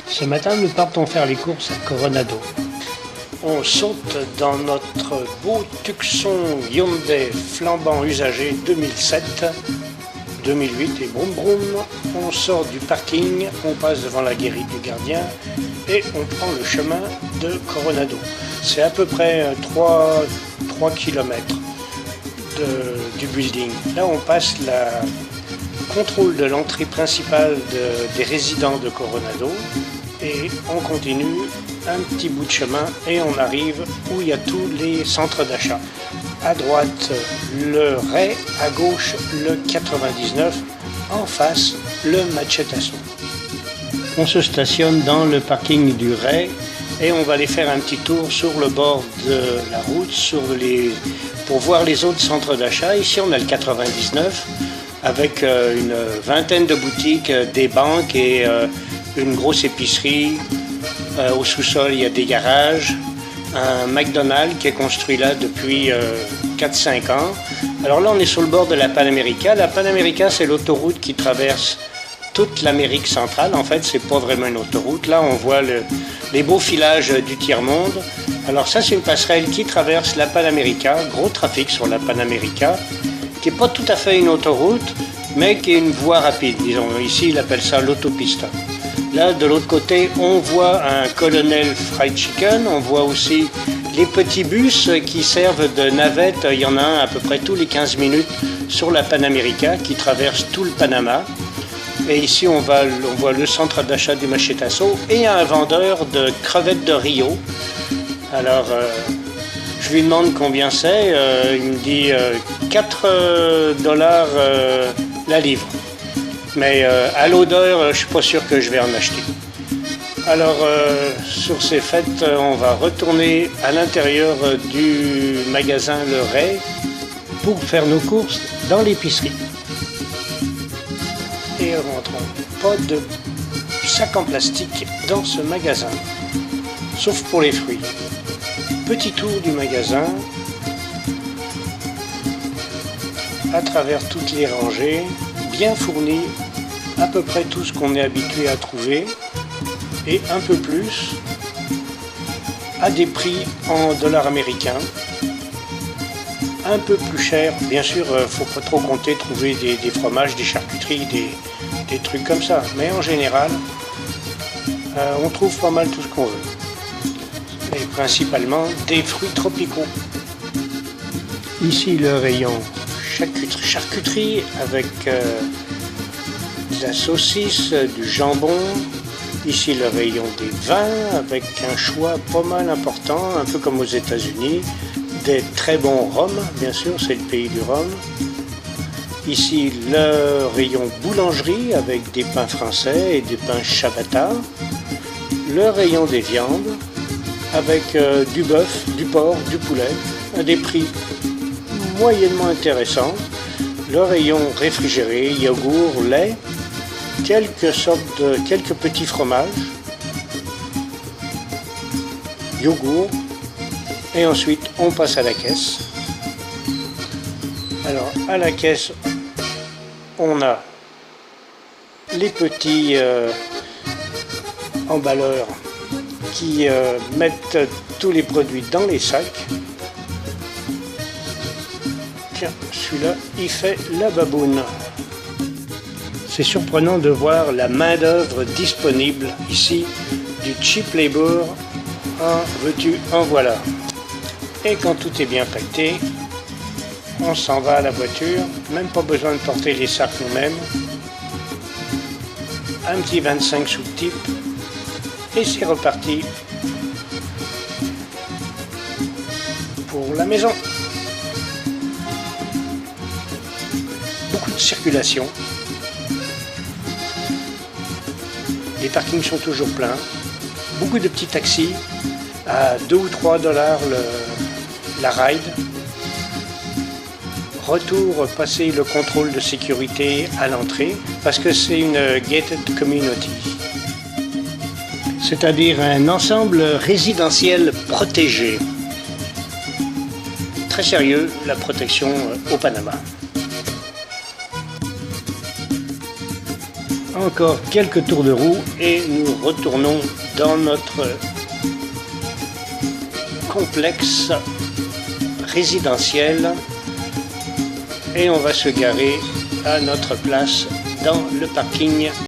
Ce matin, nous partons faire les courses à Coronado. On saute dans notre beau Tucson Hyundai flambant usagé 2007, 2008 et broum broum. On sort du parking, on passe devant la guérite du gardien et on prend le chemin de Coronado. C'est à peu près 3 km du building. Là, on passe la contrôle de l'entrée principale des résidents de Coronado et on continue un petit bout de chemin et on arrive où il y a tous les centres d'achat. À droite le Ray, à gauche le 99, en face le Machetazo. On se stationne dans le parking du Ray et on va aller faire un petit tour sur le bord de la route pour voir les autres centres d'achat. Ici on a le 99 avec une vingtaine de boutiques, des banques et une grosse épicerie. Au sous-sol, il y a des garages, un McDonald's qui est construit là depuis 4-5 ans. Alors là, on est sur le bord de la Panamérica. La Panamérica, c'est l'autoroute qui traverse toute l'Amérique centrale. En fait, c'est pas vraiment une autoroute. Là, on voit les beaux filages du tiers-monde. Alors ça, c'est une passerelle qui traverse la Panamérica. Gros trafic sur la Panamérica, qui n'est pas tout à fait une autoroute, mais qui est une voie rapide. Disons, ici, il appelle ça l'autopista. Là, de l'autre côté, on voit un Colonel Fried Chicken. On voit aussi les petits bus qui servent de navette. Il y en a un à peu près tous les 15 minutes sur la Panamérica qui traverse tout le Panama. Et ici, on voit le centre d'achat du Machetazo et un vendeur de crevettes de Rio. Alors, je lui demande combien c'est. Il me dit $4 la livre. Mais à l'odeur, je ne suis pas sûr que je vais en acheter. Alors, sur ces fêtes, on va retourner à l'intérieur du magasin Le Ray pour faire nos courses dans l'épicerie. Et rentrons. Pas de sac en plastique dans ce magasin, sauf pour les fruits. Petit tour du magasin, à travers toutes les rangées, bien fourni, à peu près tout ce qu'on est habitué à trouver et un peu plus à des prix en dollars américains, un peu plus cher. Bien sûr, faut pas trop compter trouver des fromages, des charcuteries, des trucs comme ça, mais en général on trouve pas mal tout ce qu'on veut et principalement des fruits tropicaux. Ici le rayon charcuterie avec de la saucisse, du jambon. Ici le rayon des vins avec un choix pas mal important, un peu comme aux États-Unis, des très bons rhums, bien sûr, c'est le pays du rhum. Ici le rayon boulangerie avec des pains français et des pains ciabatta. Le rayon des viandes avec du bœuf, du porc, du poulet, à des prix moyennement intéressant. Le rayon réfrigéré, yogourt, lait, quelques petits fromages, yogourt, et ensuite on passe à la caisse. Alors à la caisse, on a les petits emballeurs qui mettent tous les produits dans les sacs. Celui-là, il fait la baboune. C'est surprenant de voir la main-d'œuvre disponible ici, du cheap labor, en veux-tu, en voilà. Et quand tout est bien pacté, on s'en va à la voiture, même pas besoin de porter les sacs nous-mêmes. Un petit 25 sous le type, et c'est reparti pour la maison. Beaucoup de circulation. Les parkings sont toujours pleins. Beaucoup de petits taxis à 2 ou 3 dollars la ride. Retour passer le contrôle de sécurité à l'entrée parce que c'est une gated community. C'est-à-dire un ensemble résidentiel protégé. Très sérieux, la protection au Panama. encore quelques tours de roue et nous retournons dans notre complexe résidentiel et on va se garer à notre place dans le parking.